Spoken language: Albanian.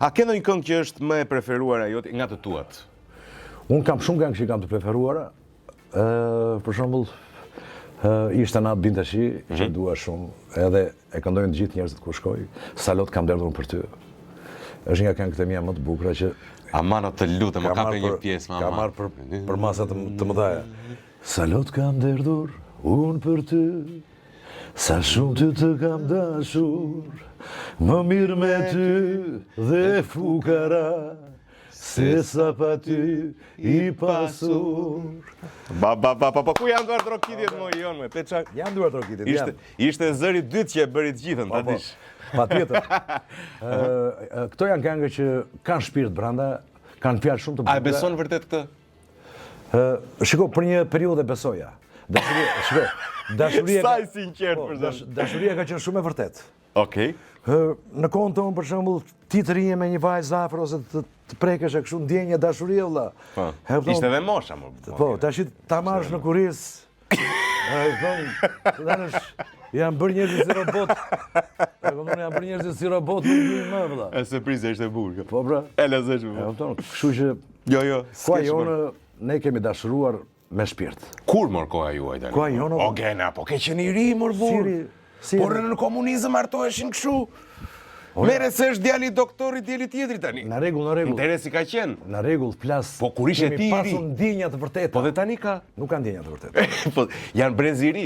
A ke ndonjë këngë që është më e preferuara jote nga të tuat? Unë kam shumë këngë që kam të preferuara. Për shembull, ishte natë Bintashi, që dua shumë, edhe e këndojnë të gjithë njerëzit ku shkoj. Salot kam derdhur për ty. Është një këngë të mia më të bukura që Amana të lutem, më kape një pjesë, mama. Ka marrë për masa të mëdhaja. Salot kam derdhur unë për ty, sa shumë ty të kam dashur, më mirë me ty dhe fukara, se sa pa ty i pasur. Ku janë Duart Rokitjet më jonë me Peçak? Janë Duart Rokitjet, janë. Ishte zëri dytë që e bëri të gjithën, ta dish. Patjetër. Këto janë këngë që kanë shpirt brenda, kanë fjalë shumë të bukura. A e beson vërtet këtë? Shiko, për një periudhë besoja. Dashuria Sa i sinqert për zot. Dashuria ka qenë shumë e vërtet. Okej. Në kohën tonë, për shembull, ti të rije me një vajzë afër ose të prekesh e kështu ndjenja dashurie vëlla. Ishte edhe mosha më. Po, tash ta marrësh në kurriz. Janë bërë njerëzit si robot. Janë bërë njerëzit si robot, nuk di më vëlla. E surprizë ishte bukur. Po pra. E lezetshme. Kështu që Jo. koha jonë ne kemi dashuruar me shpirt. Kur mor koha juaj tani? Koha jonë. O Gena, po ke qenë i ri mor burr. Por në komunizëm martoheshin kështu. Mere se është djali doktorit, djali tjetri tani. Në rregull. Interesi ka qenë. Në rregull, flas. Po kur ishe ti i ri. Kemi pasur ndjenja të vërteta. Po dhe tani ka. Nuk ka ndjenja të vërteta. Po janë breziri.